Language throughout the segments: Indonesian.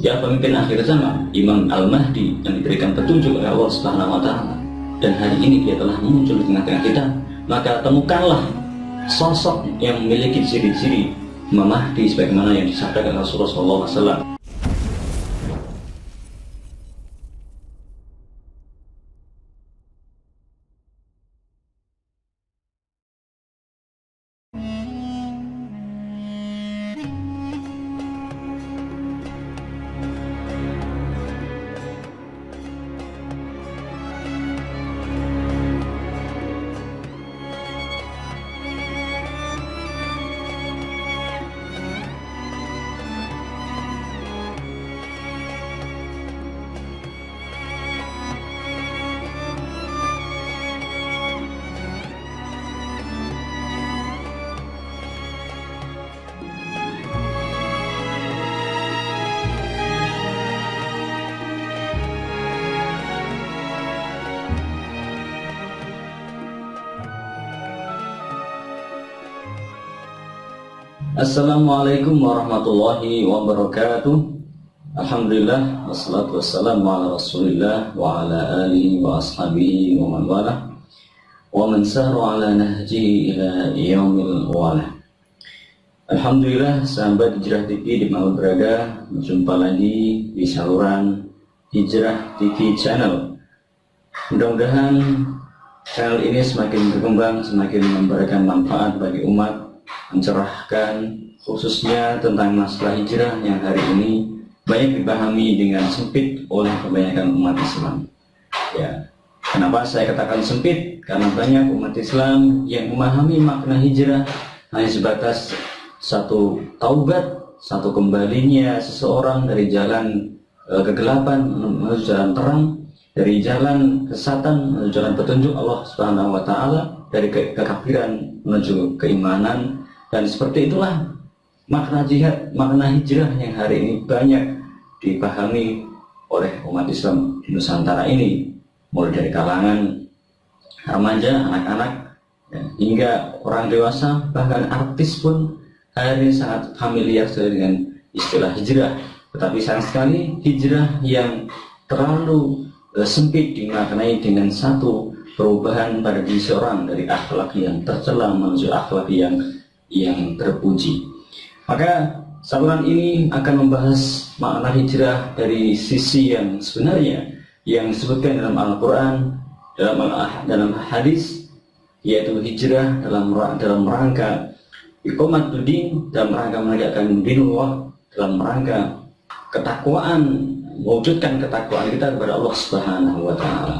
Ya, pemimpin akhir zaman, Imam Al-Mahdi yang diberikan petunjuk oleh Allah Subhanahu wa Ta'ala, dan hari ini dia telah muncul di tengah-tengah kita. Maka temukanlah sosok yang memiliki ciri-ciri Imam Mahdi sebagaimana yang disabdakan Rasulullah SAW. Assalamualaikum warahmatullahi wabarakatuh. Alhamdulillah, wassalatu wassalamu ala rasulillah wa ala alihi wa ashabihi wa man walah wa man sahra ala nahjihi ila yaumil walah. Alhamdulillah, sahabat Hijrah TV dimanapun berada, berjumpa lagi di saluran Hijrah TV channel. Mudah-mudahan channel ini semakin berkembang, semakin memberikan manfaat bagi umat, mencerahkan khususnya tentang masalah hijrah yang hari ini banyak dipahami dengan sempit oleh kebanyakan umat Islam. Ya, kenapa saya katakan sempit? Karena banyak umat Islam yang memahami makna hijrah hanya sebatas satu taubat, satu kembalinya seseorang dari jalan kegelapan menuju jalan terang, dari jalan kesatan menuju jalan petunjuk Allah Subhanahu wa Ta'ala, dari kekafiran menuju keimanan. Dan seperti itulah makna jihad, makna hijrah yang hari ini banyak dipahami oleh umat Islam di Nusantara ini, mulai dari kalangan remaja, anak-anak, hingga orang dewasa, bahkan artis pun hari ini sangat familiar dengan istilah hijrah. Tetapi sayang sekali hijrah yang terlalu sempit dimaknai dengan satu perubahan pada diri seorang dari akhlak yang tercela menuju akhlak yang terpuji. Maka saluran ini akan membahas makna hijrah dari sisi yang sebenarnya yang disebutkan dalam Al-Quran, dalam hadis, yaitu hijrah dalam rangka iqamatuddin, dalam rangka menegakkan dinullah, dalam rangka ketakwaan, mewujudkan ketakwaan kita kepada Allah Subhanahu wa Ta'ala.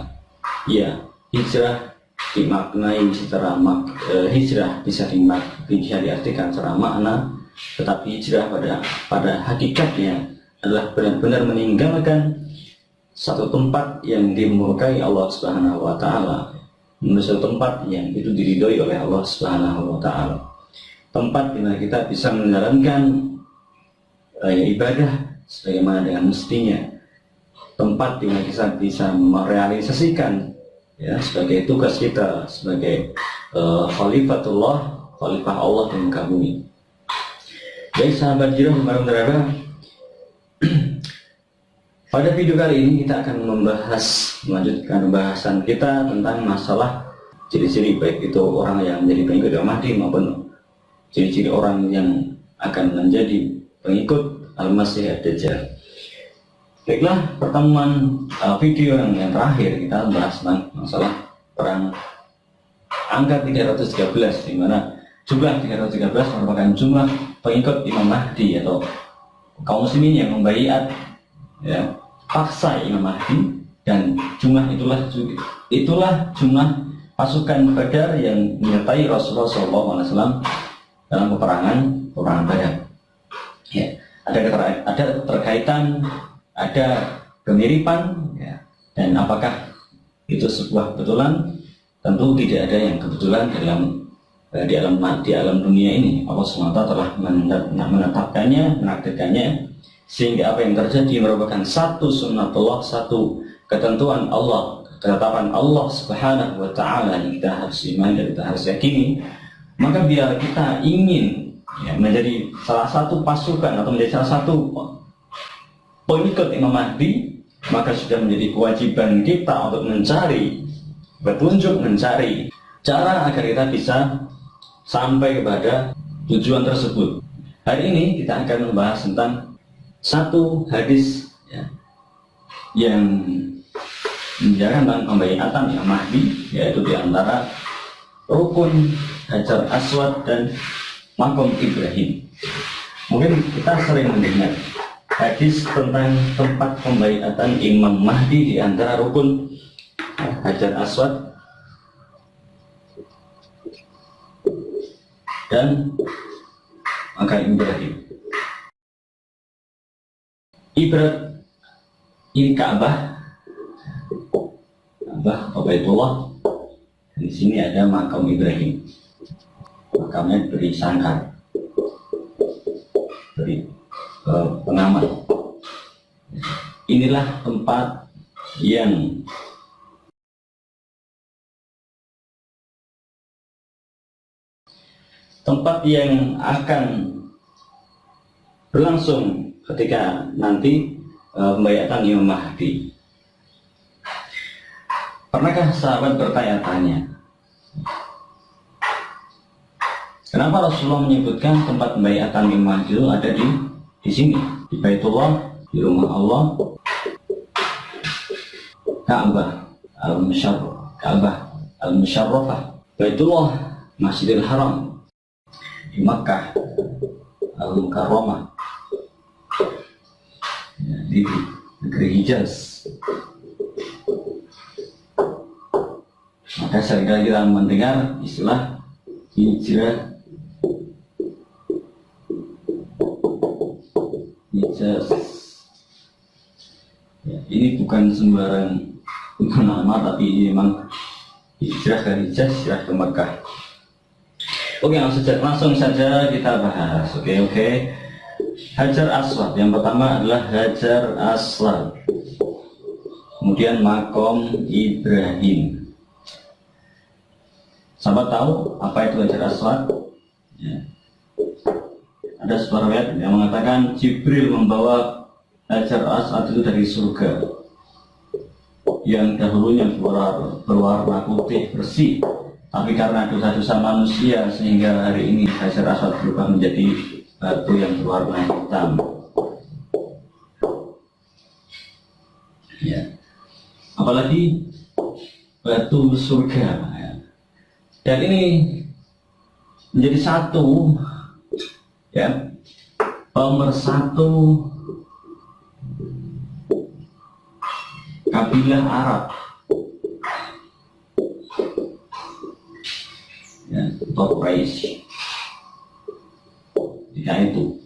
Ya, hijrah dimaknai secara hijrah bisa diartikan secara makna, tetapi hijrah pada hakikatnya adalah benar-benar meninggalkan satu tempat yang dimurkai Allah Subhanahu wa Ta'ala menuju tempat yang itu diridhoi oleh Allah Subhanahu wa Ta'ala, tempat di mana kita bisa menjalankan ibadah sebagaimana dengan mestinya, tempat di mana kita bisa merealisasikan sebagai tugas kita sebagai khalifah Allah di muka bumi. Baik sahabat hijrah dimanapun berada, pada video kali ini kita akan melanjutkan pembahasan kita tentang masalah ciri-ciri, baik itu orang yang menjadi pengikut Imam Mahdi maupun ciri-ciri orang yang akan menjadi pengikut Al-Masih Ad-Dajjal. Baiklah, pertemuan video yang terakhir kita bahas tentang masalah perang angka 313, di mana jumlah 313 merupakan jumlah pengikut Imam Mahdi atau kaum muslimin yang membaiat paksa Imam Mahdi, dan jumlah itulah jumlah pasukan Badar yang menyertai Rasulullah SAW dalam peperangan Badar. Ya, ada keterkaitan, ada kemiripan, dan apakah itu sebuah kebetulan? Tentu tidak ada yang kebetulan di alam dunia ini. Allah SWT telah menetapkannya, menakdirkannya, sehingga apa yang terjadi merupakan satu sunnatullah, satu ketentuan Allah, ketetapan Allah Subhanahu wa Ta'ala yang kita harus imani dan kita harus yakini. Maka bila kita ingin menjadi salah satu pasukan atau menjadi salah satu pengikut Imam Mahdi, maka sudah menjadi kewajiban kita untuk mencari petunjuk, mencari cara agar kita bisa sampai kepada tujuan tersebut. Hari ini kita akan membahas tentang satu hadis ya, yang menjelaskan tentang pembaiatan Imam Mahdi, yaitu diantara rukun Hajar Aswad dan Makom Ibrahim. Mungkin kita sering mendengar hadis tentang tempat pembaiatan Imam Mahdi di antara rukun Hajar Aswad dan Makom Ibrahim. Ibarat ini Ka'bah, Baitullah. Di sini ada Makom Ibrahim. Makamnya beri sangkar, beri pengamat. Inilah tempat yang akan berlangsung ketika nanti pembaiatan Imam Mahdi. Pernahkah sahabat bertanya-tanya, kenapa Rasulullah menyebutkan tempat pembaiatan Imam Mahdi itu ada di sini, di Baitullah, di rumah Allah, Ka'bah Al-Musharrafah, Baitullah, Masjidil Haram, di Makkah Al-Mukarramah, di negeri Hijaz. Maka seringkali kita mendengar istilah hijrah Hijaz. Ya, ini bukan sembarang nama, tapi ini memang hijrah ke Hijaz, hijrah ke Makkah. Oke, langsung saja kita bahas. Oke. Hajar Aswad, yang pertama adalah Hajar Aswad, kemudian Makom Ibrahim. Sahabat tahu apa itu Hajar Aswad? Ya. Ada sebuah riwayat yang mengatakan Jibril membawa Hajar Aswad itu dari surga, yang dahulunya berwarna putih bersih, tapi karena dosa-dosa manusia sehingga hari ini Hajar Aswad berubah menjadi batu yang berwarna hitam. Ya. Apalagi batu surga. Dan ini menjadi satu ya, pemersatu kabilah Arab ya, atau Quraisy. Jika itu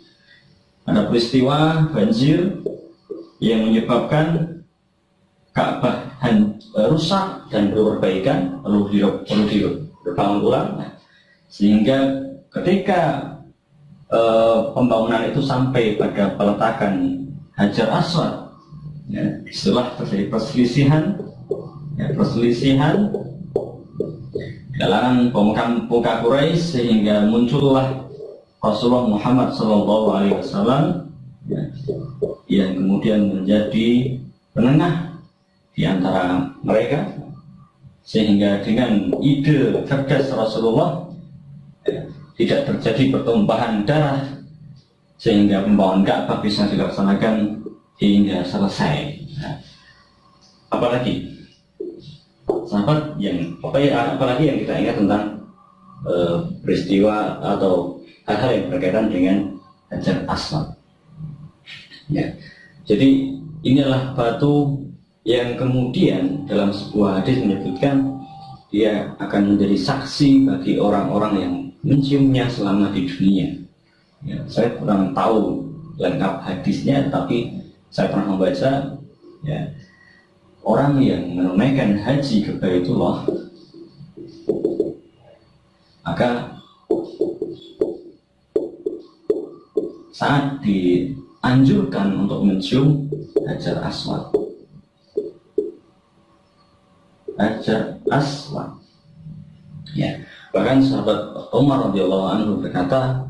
ada peristiwa banjir yang menyebabkan Ka'bah rusak dan perbaikan perlu dibangun ulang, sehingga ketika pembangunan itu sampai pada peletakan Hajar Aswad, ya, setelah terjadi perselisihan kalangan pemuka Quraisy, sehingga muncullah Rasulullah Muhammad SAW ya, yang kemudian menjadi penengah di antara mereka, sehingga dengan ide cerdas Rasulullah ya, tidak terjadi pertumpahan darah, sehingga pembangunan Ka'bah bisa dilaksanakan hingga selesai. Nah, apalagi sahabat apalagi yang kita ingat tentang peristiwa atau hal-hal yang berkaitan dengan Hajar Aswad. Ya, jadi inilah batu yang kemudian dalam sebuah hadis menyebutkan dia akan menjadi saksi bagi orang-orang yang menciumnya selama di dunia. Ya, saya kurang tahu lengkap hadisnya, tapi saya pernah membaca ya, orang yang menunaikan haji ke Baitullah, maka saat dianjurkan untuk mencium Hajar Aswad. Hajar Aswad. Ya, bahkan sahabat Umar radhiyallahu anhu berkata,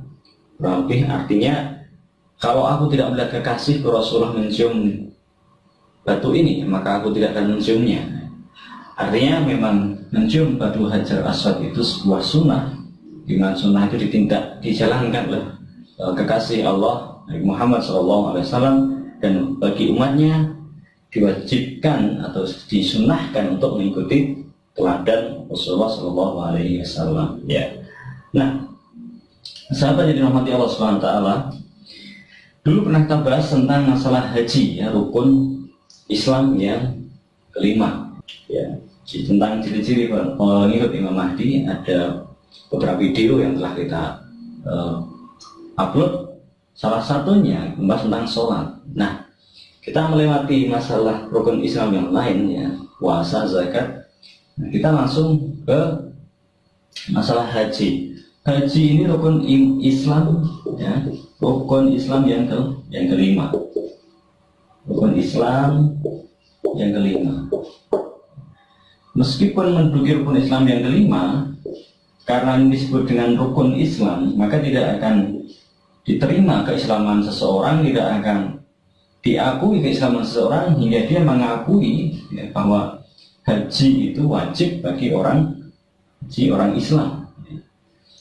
kurang lebih artinya kalau aku tidak melihat kekasihku Rasulullah mencium batu ini, maka aku tidak akan menciumnya. Artinya memang mencium batu Hajar Aswad itu sebuah sunnah, di mana sunnah itu dijalankan oleh kekasih Allah Nabi Muhammad SAW, dan bagi umatnya diwajibkan atau disunnahkan untuk mengikuti teladan Rasulullah SAW. Ya. Nah, sahabat yang dirahmati Allah SWT, dulu pernah kita bahas tentang masalah haji, ya, rukun Islam yang kelima. Ya, tentang ciri-ciri pengikut Imam Mahdi ada beberapa video yang telah kita upload. Salah satunya membahas tentang sholat. Nah, kita melewati masalah rukun Islam yang lain, ya, puasa, zakat. Nah, kita langsung ke masalah haji. Haji ini rukun Islam, ya, rukun Islam yang kelima. Rukun Islam yang kelima. Meskipun menduduki rukun Islam yang kelima, karena ini disebut dengan rukun Islam, maka tidak akan diterima keislaman seseorang, tidak akan diakui keislaman seseorang hingga dia mengakui, ya, bahwa haji itu wajib bagi orang Islam.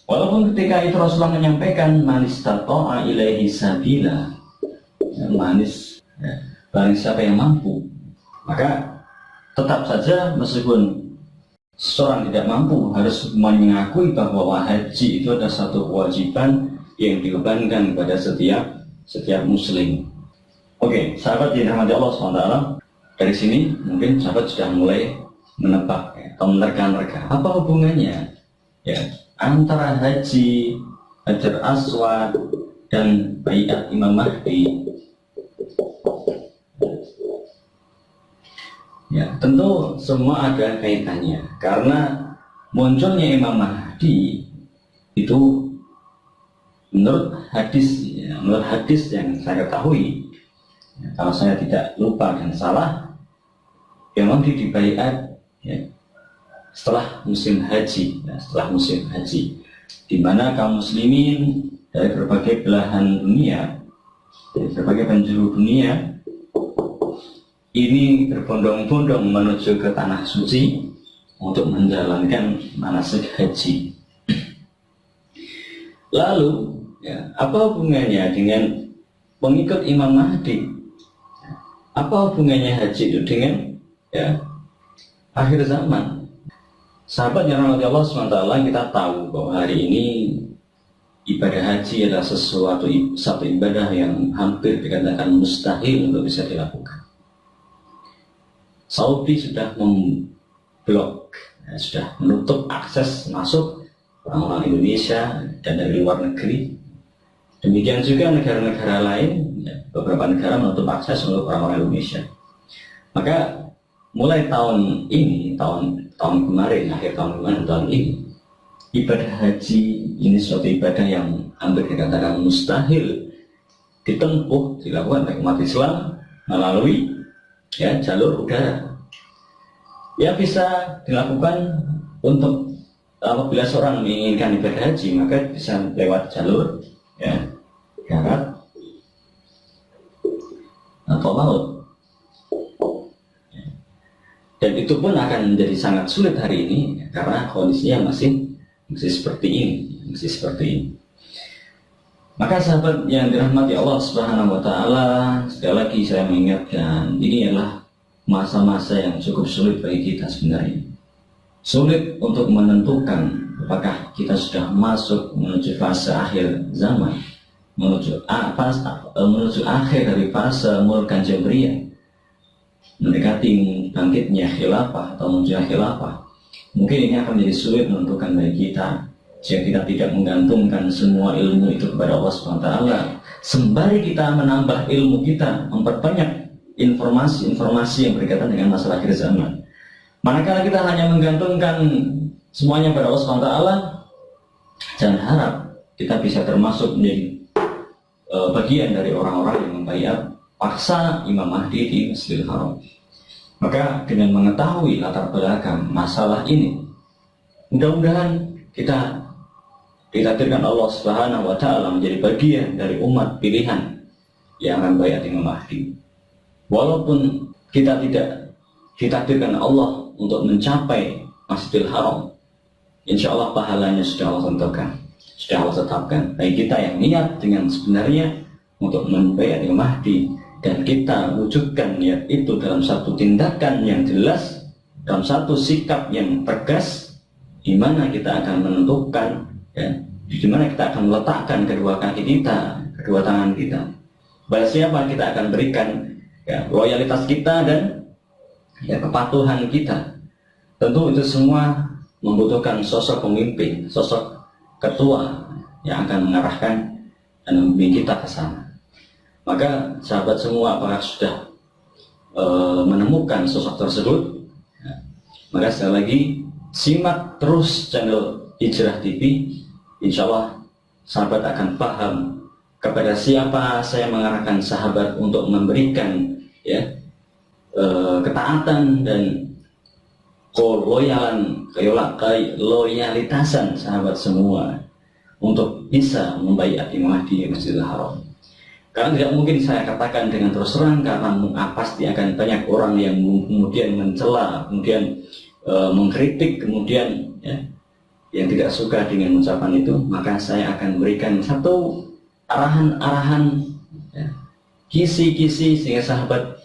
Walaupun ketika itu Rasulullah menyampaikan manis tato'a ilaihi sabila, ya, barang siapa yang mampu, maka tetap saja meskipun seseorang tidak mampu harus mengakui bahwa haji itu adalah satu kewajiban yang dibebankan kepada setiap muslim. Oke, sahabat yang dirahmati Allah SWT, dari sini mungkin sahabat sudah mulai menebak, ya, atau menerka-nerka apa hubungannya, ya, antara haji, Hajar Aswad, dan baiat Imam Mahdi. Ya, tentu semua ada kaitannya, karena munculnya Imam Mahdi itu menurut hadis yang saya ketahui, ya, kalau saya tidak lupa dan salah, Imam Mahdi dibaiat, ya, setelah musim haji, di mana kaum muslimin dari berbagai belahan dunia, dari berbagai penjuru dunia ini berbondong-bondong menuju ke tanah suci untuk menjalankan manasik haji. Lalu, ya, apa hubungannya dengan pengikut Imam Mahdi? Apa hubungannya haji itu dengan, ya, akhir zaman? Sahabat yang rahmati Allah SWT, kita tahu bahwa hari ini ibadah haji adalah satu ibadah yang hampir dikatakan mustahil untuk bisa dilakukan. Saudi sudah memblok, ya, sudah menutup akses masuk orang-orang Indonesia dan dari luar negeri. Demikian juga negara-negara lain, ya, beberapa negara menutup akses untuk orang-orang Indonesia. Maka mulai tahun ini, tahun kemarin, akhir tahun kemarin, tahun ini, ibadah haji ini suatu ibadah yang hampir dikatakan mustahil dilakukan oleh umat Islam melalui, ya, jalur udara. Ya, bisa dilakukan untuk apabila seorang menginginkan ibadah haji, maka bisa lewat jalur, ya, darat atau laut. Dan itu pun akan menjadi sangat sulit hari ini, karena kondisinya masih seperti ini. Maka sahabat yang dirahmati Allah Subhanahu wa Ta'ala, sekali lagi saya mengingatkan, ini adalah masa-masa yang cukup sulit bagi kita sebenarnya. Sulit untuk menentukan apakah kita sudah masuk menuju fase akhir zaman, menuju akhir dari fase Mulkan Jabriyah, mendekati bangkitnya khilafah atau munculnya khilafah. Mungkin ini akan menjadi sulit menentukan bagi kita jika kita tidak menggantungkan semua ilmu itu kepada Allah SWT, sembari kita menambah ilmu kita, memperbanyak informasi-informasi yang berkaitan dengan masalah akhir zaman. Manakala kita hanya menggantungkan semuanya pada Allah SWT, jangan harap kita bisa termasuk menjadi bagian dari orang-orang yang membaiat paksa Imam Mahdi di Masjidil Haram. Maka dengan mengetahui latar belakang masalah ini, mudah-mudahan kita ditakdirkan Allah Subhanahu wa Ta'ala menjadi bagian dari umat pilihan yang akan bayat Imam Mahdi. Walaupun kita tidak ditakdirkan Allah untuk mencapai Masjidil Haram, insya Allah pahalanya sudah Allah tentukan, sudah Allah tetapkan. Bagi kita yang niat dengan sebenarnya untuk membayat Imam Mahdi, dan kita wujudkan niat itu dalam satu tindakan yang jelas, dalam satu sikap yang tegas, di mana kita akan menentukan, ya, di mana kita akan meletakkan kedua kaki kita, kedua tangan kita, pada siapa kita akan berikan, ya, loyalitas kita dan, ya, kepatuhan kita. Tentu itu semua membutuhkan sosok pemimpin, sosok ketua yang akan mengarahkan dan membimbing kita ke sana. Maka sahabat semua, apakah sudah menemukan sosok tersebut? Ya, maka sekali lagi simak terus channel Hijrah TV. Insya Allah sahabat akan paham kepada siapa saya mengarahkan sahabat untuk memberikan, ya, ketaatan dan loyalitasan sahabat semua untuk bisa membayat Imam Mahdi di Masjidil Haram. Karena tidak mungkin saya katakan dengan terus terang, karena pasti akan banyak orang yang kemudian mencela, kemudian mengkritik, kemudian, ya, yang tidak suka dengan ucapan itu. Maka saya akan berikan satu arahan-arahan, ya, kisi-kisi, sehingga sahabat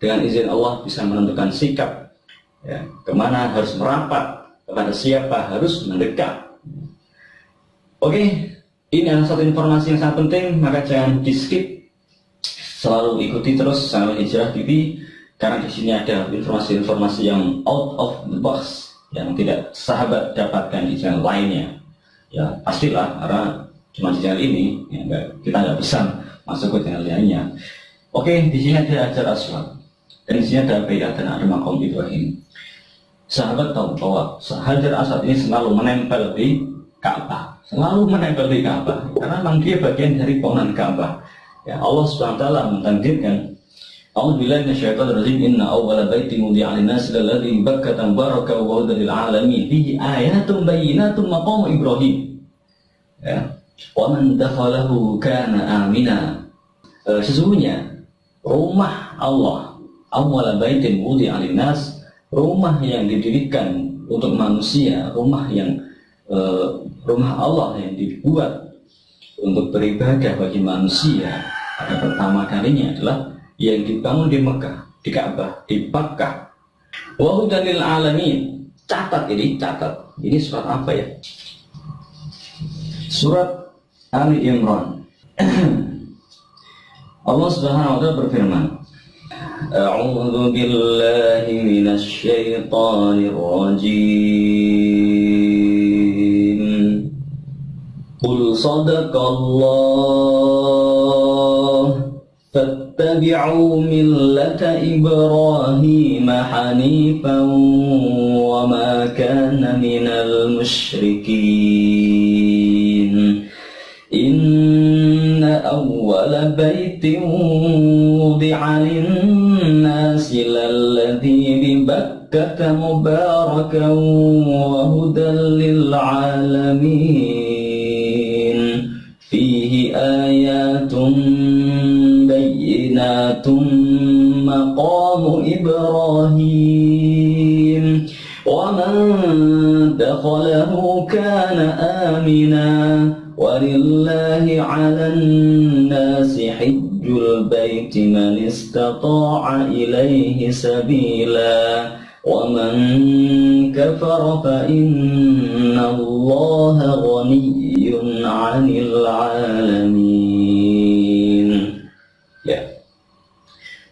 dengan izin Allah bisa menentukan sikap, ya, kemana harus merapat, kepada siapa harus mendekat. Oke, ini adalah satu informasi yang sangat penting, maka jangan di skip. Selalu ikuti terus channel Hijrah TV, karena di sini ada informasi-informasi yang out of the box yang tidak sahabat dapatkan di channel lainnya. Ya pastilah, karena cuma di channel ini, ya, kita nggak bisa masuk ke channel lainnya. Oke, di sini ada Hajar Aswad, dan di sini ada Baiat dan ada Maqam Ibrahim. Sahabat tahu bahwa Hajar Aswad ini selalu menempel di Ka'bah, selalu menempel di Ka'bah, karena memang dia bagian dari bangunan Ka'bah. Ya, Allah Subhanahu wa taala mentakdirkan, A'udzubillahi minasyaitonir rajim, inna awwala baiti wudi'a lin-nasi lalladzi Bakkata mubarakan wa hudan lil 'alamin fihi ayatun bayyinatun maqam Ibrahim. Ya, wa man dakhalahu kana amina. Sesungguhnya rumah Allah, awwala baitin wudi'a lin-nas, rumah yang didirikan untuk manusia, rumah Allah yang dibuat untuk beribadah bagi manusia pada pertama kalinya adalah yang dibangun di Mekah, di Ka'bah, di Bakkah. Wa hudan lil 'alamin. Catat ini, catat. Ini surat apa ya? Surat Ali Imran. Allah Subhanahu wa taala berfirman, A'udzu billahi minasy syaithanir rajim. Qul sadaqallah fattabi'u millata Ibrahim hanifan wa ma kana minal musyrikin. Inna awwala baitin wudi'a lin-nasi lalladzi bi Bakkata mubarakan wa hudan lil 'alamin fihi ayatun bayyinatun maqamu Ibrahim wa man dakhalahu kana amina. Walillahi 'alan nasi hajjul baiti man istata'a ilaihi sabila wa man kafara fa innallaha ghaniyyun 'anil 'alamin. Ya.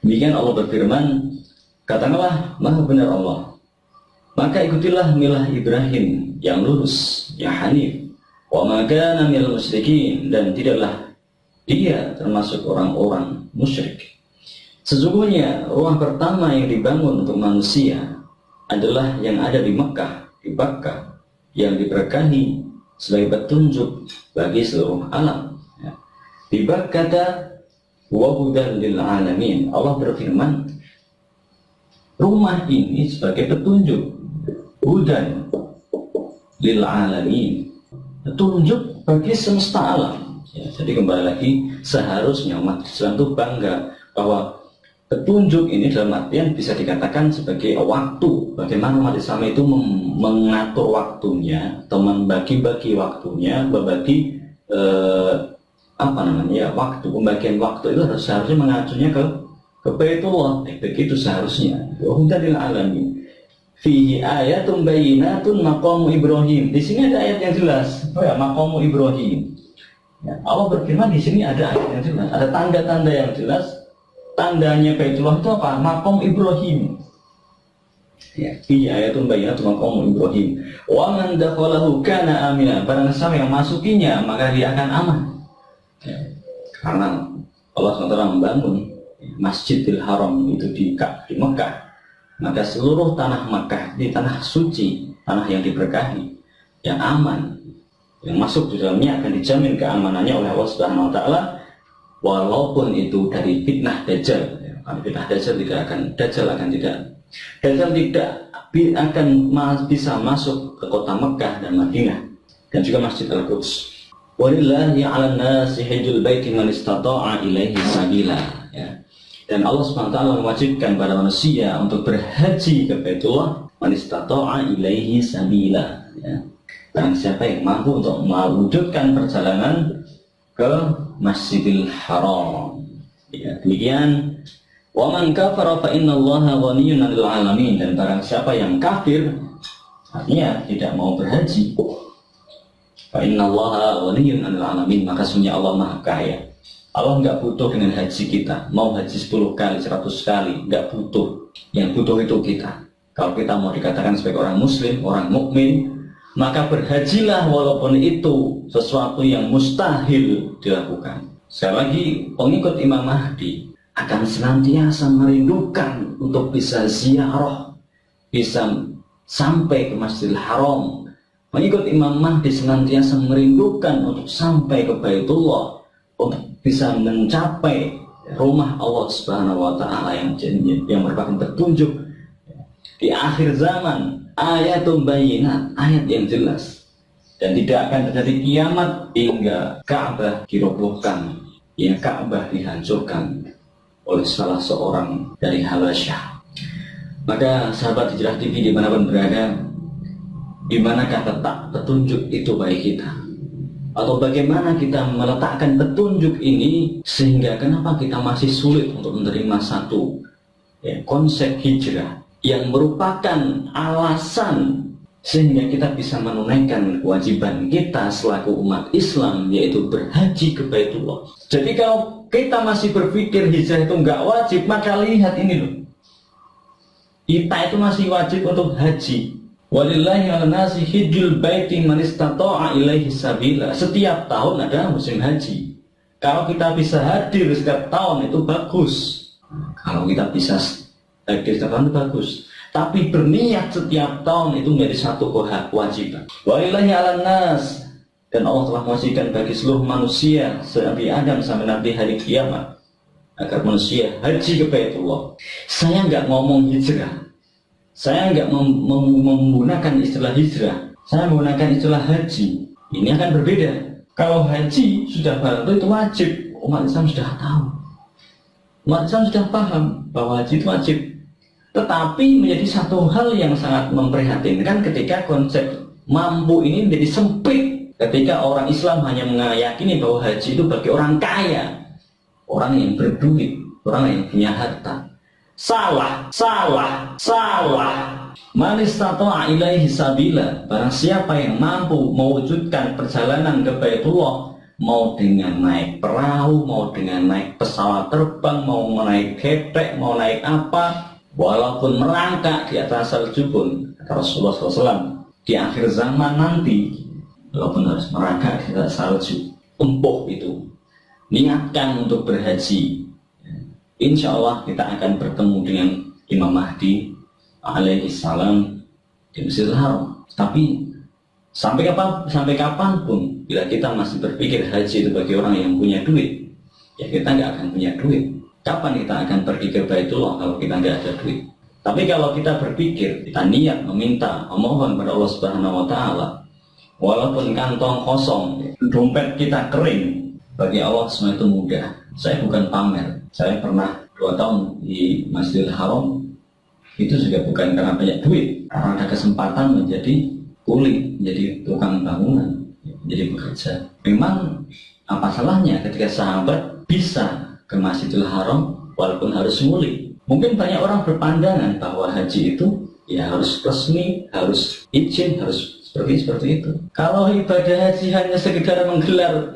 Demikian Allah berfirman, katakanlah Maha benar Allah, maka ikutilah milah Ibrahim yang lurus, yang hanif, wa ma kana minal musyrikin, dan tidaklah dia termasuk orang-orang musyrik. Sesungguhnya rumah pertama yang dibangun untuk manusia adalah yang ada di Mekah, di Bakkah, yang diberkahi sebagai petunjuk bagi seluruh alam. Ya. Di Bakkata wa hudan lil 'alamin. Allah berfirman, rumah ini sebagai petunjuk, hudan lil 'alamin, petunjuk bagi semesta alam. Ya, jadi kembali lagi, seharusnya umat Islam itu bangga bahwa petunjuk ini dalam artian bisa dikatakan sebagai waktu. Bagaimana umat Islam itu mengatur waktunya, atau membagi-bagi waktunya, membagi waktu, pembagian waktu itu seharusnya mengacunya ke Baitullah. Begitu seharusnya. Wahumdalil alamin. Fihi ayatun bayyinatun maqamu Ibrahim. Di sini ada ayat yang jelas. Maqamu Ibrahim. Ya, Allah berfirman di sini ada ayat yang jelas, ada tanda-tanda yang jelas. Tandanya Baitullah itu apa? Maqam Ibrahim. Ya, fihi ayatun bayyinatun maqamu Ibrahim. Wa man dakhalahu kana amina. Barang siapa yang masukinya maka dia akan aman. Ya, karena Allah SWT membangun Masjidil Haram itu di Mekah. Maka seluruh tanah Makkah di tanah suci, tanah yang diberkahi, yang aman, yang masuk di dalamnya akan dijamin keamanannya oleh Allah Subhanahu wa taala, walaupun itu dari fitnah Dajjal. Karena fitnah Dajjal tidak akan bisa masuk ke kota Makkah dan Madinah dan juga Masjid Al-Quds. Walillahi 'alan nasi hajjul baiti man istata'a ilaihi sabila. Ya. Dan Allah SWT mewajibkan pada manusia untuk berhaji ke Baitullah man istata'a ilaihi sabila. Ya. Dan siapa yang mampu untuk mewujudkan perjalanan ke Masjidil Haram. Ya, demikian. Wa man kafara fa innallaha ghaniyyun 'anil 'alamin. Dan barang siapa yang kafir, artinya tidak mau berhaji, fa innallaha ghaniyyun 'anil 'alamin, maka sesungguhnya Allah Maha Kaya. Allah nggak butuh dengan haji kita. Mau haji 10 kali, 100 kali, nggak butuh. Yang butuh itu kita. Kalau kita mau dikatakan sebagai orang muslim, orang mukmin, maka berhajilah walaupun itu sesuatu yang mustahil dilakukan. Sekali lagi, pengikut Imam Mahdi akan senantiasa merindukan untuk bisa ziarah, bisa sampai ke Masjidil Haram. Pengikut Imam Mahdi senantiasa merindukan untuk sampai ke Baitullah, untuk bisa mencapai rumah Allah Subhanahu wa taala yang merupakan petunjuk di akhir zaman. Ayatun bayyinat, ayat yang jelas, dan tidak akan terjadi kiamat hingga Ka'bah dirobohkan, ya Ka'bah dihancurkan oleh salah seorang dari Habasyah. Maka sahabat Hijrah TV dimanapun berada, di manakah letak petunjuk itu bagi kita? Atau bagaimana kita meletakkan petunjuk ini sehingga kenapa kita masih sulit untuk menerima satu konsep hijrah yang merupakan alasan sehingga kita bisa menunaikan kewajiban kita selaku umat Islam, yaitu berhaji ke Baitullah. Jadi kalau kita masih berpikir hijrah itu nggak wajib, maka lihat ini loh, kita itu masih wajib untuk haji. Walillahi 'alan nasi hajjul baiti man istata'a ilaihi sabila. Setiap tahun ada musim haji. Kalau kita bisa hadir setiap tahun itu bagus. Kalau kita bisa hadir setiap tahun itu bagus. Tapi berniat setiap tahun itu menjadi satu kewajiban. Walillahi 'alan nas, dan Allah telah mewajibkan bagi seluruh manusia dari Adam sampai nanti hari kiamat agar manusia haji ke Baitullah. Saya nggak ngomong hijrah. Saya nggak menggunakan istilah hijrah, saya menggunakan istilah haji. Ini akan berbeda. Kalau haji sudah baru itu wajib, umat Islam sudah tahu. Umat Islam sudah paham bahwa haji itu wajib. Tetapi menjadi satu hal yang sangat memprihatinkan ketika konsep mampu ini menjadi sempit. Ketika orang Islam hanya meyakini bahwa haji itu bagi orang kaya, orang yang berduit, orang yang punya harta. Salah. Man istata'a ilaihi sabila. Barang siapa yang mampu mewujudkan perjalanan ke Baitullah, mau dengan naik perahu, mau dengan naik pesawat terbang, mau naik ketek, mau naik apa, walaupun merangkak di atas salju pun, kata Rasulullah SAW, di akhir zaman nanti, walaupun harus merangkak di atas salju, tempuh itu, niatkan untuk berhaji. Insya Allah kita akan bertemu dengan Imam Mahdi alaihi salam di Masjidil Haram. Tapi sampai kapanpun bila kita masih berpikir haji itu bagi orang yang punya duit, ya kita nggak akan punya duit. Kapan kita akan pergi ke Baitullah kalau kita nggak ada duit? Tapi kalau kita berpikir, kita niat memohon pada Allah Subhanahu wa taala, walaupun kantong kosong, dompet kita kering, Bagi Allah semua itu mudah. Saya bukan pamer. Saya pernah 2 tahun di Masjidil Haram. Itu juga bukan karena banyak duit, karena ada kesempatan menjadi kuli, menjadi tukang bangunan, menjadi bekerja. Memang apa salahnya ketika sahabat bisa ke Masjidil Haram walaupun harus nguli? Mungkin banyak orang berpandangan bahwa haji itu ya harus resmi, harus izin, harus seperti itu. Kalau ibadah haji hanya sekedar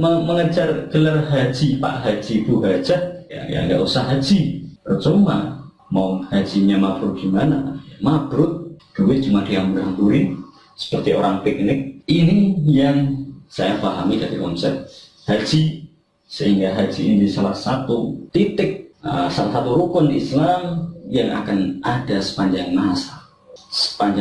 mengejar gelar haji, Pak Haji, Bu Hajah, ya nggak usah haji, percuma. Mau hajinya mabrur gimana? Mabrur, duit cuma diambil-ambilin seperti orang piknik. Ini yang saya pahami dari konsep haji, sehingga haji ini salah satu titik, salah satu rukun Islam yang akan ada sepanjang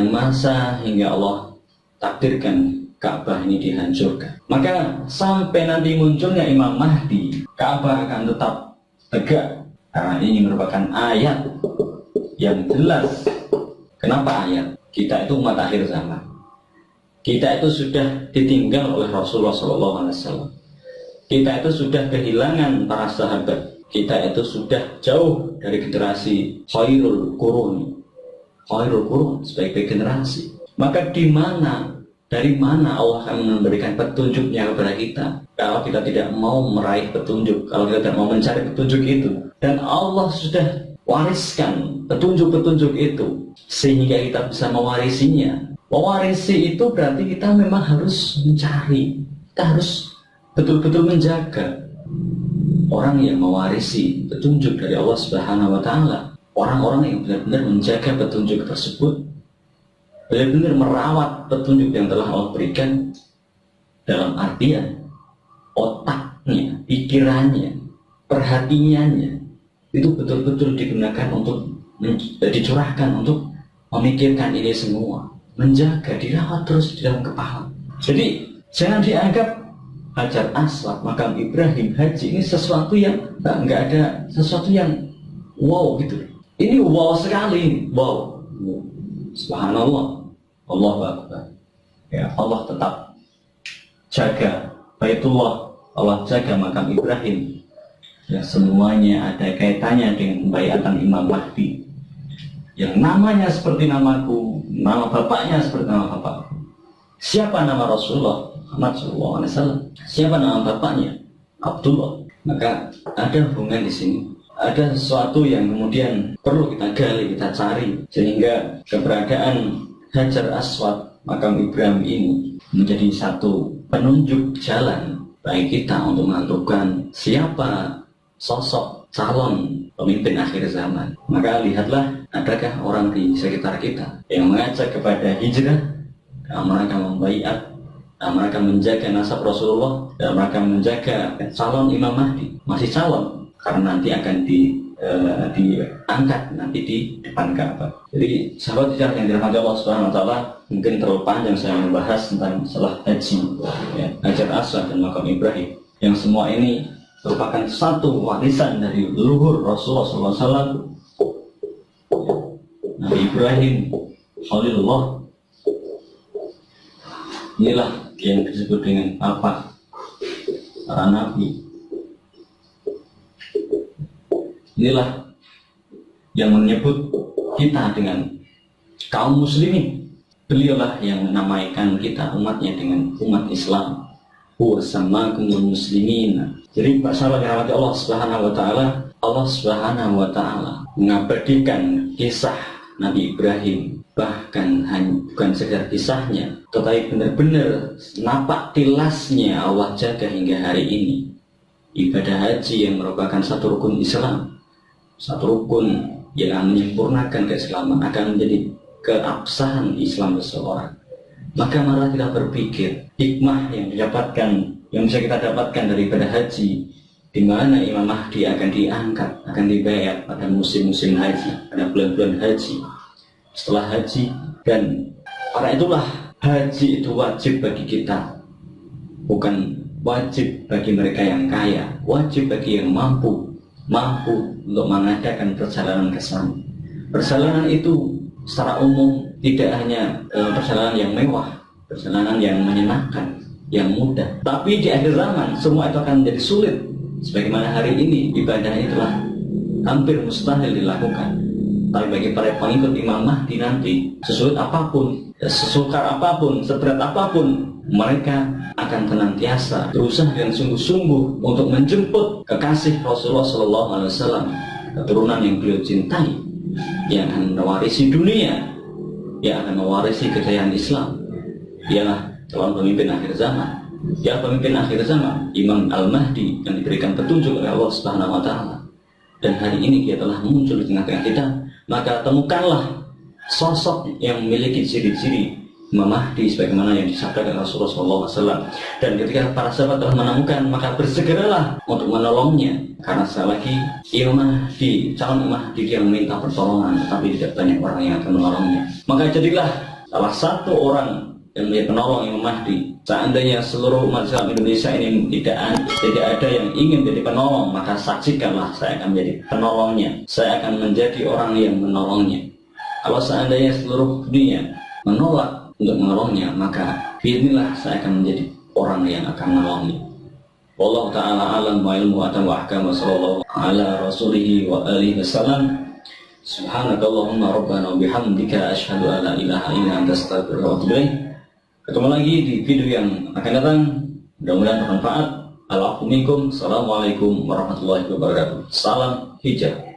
masa hingga Allah takdirkan Ka'bah ini dihancurkan. Maka sampai nanti munculnya Imam Mahdi, Ka'bah akan tetap tegak. Karena ini merupakan ayat yang jelas. Kenapa ayat? Kita itu umat akhir zaman. Kita itu sudah ditinggal oleh Rasulullah SAW. Kita itu sudah kehilangan para sahabat. Kita itu sudah jauh dari generasi khairul qurun sebagai generasi. Maka dari mana Allah akan memberikan petunjuknya kepada kita kalau kita tidak mau meraih petunjuk, kalau kita tidak mau mencari petunjuk itu? Dan Allah sudah wariskan petunjuk-petunjuk itu sehingga kita bisa mewarisinya. Mewarisi itu berarti kita memang harus mencari, kita harus betul-betul menjaga. Orang yang mewarisi petunjuk dari Allah Subhanahu wa Ta'ala, orang-orang yang benar-benar menjaga petunjuk tersebut, benar-benar merawat petunjuk yang telah Allah berikan, dalam artian otaknya, pikirannya, perhatiannya itu betul-betul digunakan untuk dicurahkan untuk memikirkan ini semua, menjaga, dirawat terus di dalam kepala. Jadi jangan dianggap Hajar Aswad, makam Ibrahim, haji ini sesuatu yang nggak ada sesuatu yang wow gitu. Ini wow sekali, wow, subhanallah, Allahu Akbar. Ya, Allah tetap jaga Baitullah, Allah jaga makam Ibrahim. Ya, semuanya ada kaitannya dengan pembayatan Imam Mahdi. Yang namanya seperti namaku, nama bapaknya seperti nama bapakku. Siapa nama Rasulullah Muhammad SAW? Siapa nama bapaknya? Abdullah. Maka ada hubungan di sini. Ada sesuatu yang kemudian perlu kita gali, kita cari, sehingga keberadaan Hajar Aswad, makam Ibrahim ini menjadi satu penunjuk jalan bagi kita untuk menentukan siapa sosok calon pemimpin akhir zaman. Maka lihatlah, adakah orang di sekitar kita yang mengajak kepada hijrah, dalam rangka membaiat, dalam rangka menjaga nasab Rasulullah, dalam rangka menjaga calon Imam Mahdi. Masih calon, karena nanti akan diangkat nanti di depan Ka'bah. Jadi sahabat yang dirahmati Allah Subhanahu wa Ta'ala, mungkin terlalu panjang saya membahas tentang masalah haji, ya, Hajar Aswad dan makam Ibrahim, yang semua ini merupakan satu warisan dari leluhur Rasulullah SAW. Nabi Ibrahim Khalilullah, inilah yang disebut dengan apa? Para nabi. Inilah yang menyebut kita dengan kaum muslimin. Beliaulah yang menamaikan kita umatnya dengan umat Islam. Huwa sammakumul muslimin. Jadi Pak sahabat yang dirahmati Allah Subhanahu wa Ta'ala, Allah Subhanahu wa Ta'ala mengabadikan kisah Nabi Ibrahim. Bahkan bukan sekedar kisahnya, tetapi benar-benar napak tilasnya Allah jaga hingga hari ini. Ibadah haji yang merupakan satu rukun Islam, satu rukun yang akan menyempurnakan keislaman, akan menjadi keabsahan Islam seseorang. Maka malah kita berpikir hikmah yang bisa kita dapatkan dari ibadah haji, di mana Imam Mahdi akan diangkat, akan dibayar pada musim-musim haji, pada bulan-bulan haji, setelah haji. Dan karena itulah haji itu wajib bagi kita, bukan wajib bagi mereka yang kaya, wajib bagi yang mampu untuk mengadakan perjalanan ke sana. Perjalanan itu secara umum tidak hanya perjalanan yang mewah, perjalanan yang menyenangkan, yang mudah. Tapi di akhir zaman semua itu akan menjadi sulit. Sebagaimana hari ini ibadah itu telah hampir mustahil dilakukan. Tapi bagi para pengikut Imam Mahdi nanti, sesulit apapun, sesukar apapun, seberat apapun, mereka akan senantiasa berusaha dengan sungguh-sungguh untuk menjemput kekasih Rasulullah SAW, keturunan yang beliau cintai, yang akan mewarisi dunia, yang akan mewarisi kejayaan Islam. Ialah calon pemimpin akhir zaman. Ya, pemimpin akhir zaman, Imam Al-Mahdi yang diberikan petunjuk oleh Allah Subhanahu wa Ta'ala. Dan hari ini dia telah muncul di tengah-tengah kita. Maka temukanlah sosok yang memiliki ciri-ciri Imam Mahdi sebagaimana yang disabdakan Rasulullah SAW. Dan ketika para sahabat telah menemukan, maka bersegeralah untuk menolongnya. Karena sekali lagi Imam Mahdi, calon Imam Mahdi, dia meminta pertolongan, tetapi tidak banyak orang yang akan menolongnya. Maka jadilah salah satu orang yang menjadi penolong Imam Mahdi. Seandainya seluruh umat Islam Indonesia ini tidak ada yang ingin jadi penolong, maka saksikanlah saya akan menjadi penolongnya. Saya akan menjadi orang yang menolongnya. Kalau seandainya seluruh dunia menolak untuk menolongnya, maka inilah saya akan menjadi orang yang akan menolongnya. Wallahu ta'ala alam wa ilmu atam wa ahkam wa sallallahu ala rasulihi wa alihi wasallam. Subhanakallahumma rabbana wa bihamdika asyhadu an la ilaha illa anta astaghfiruka wa atubu ilaik. Ketemu lagi di video yang akan datang. Mudah-mudahan bermanfaat. Assalamualaikum warahmatullahi wabarakatuh. Salam hijrah.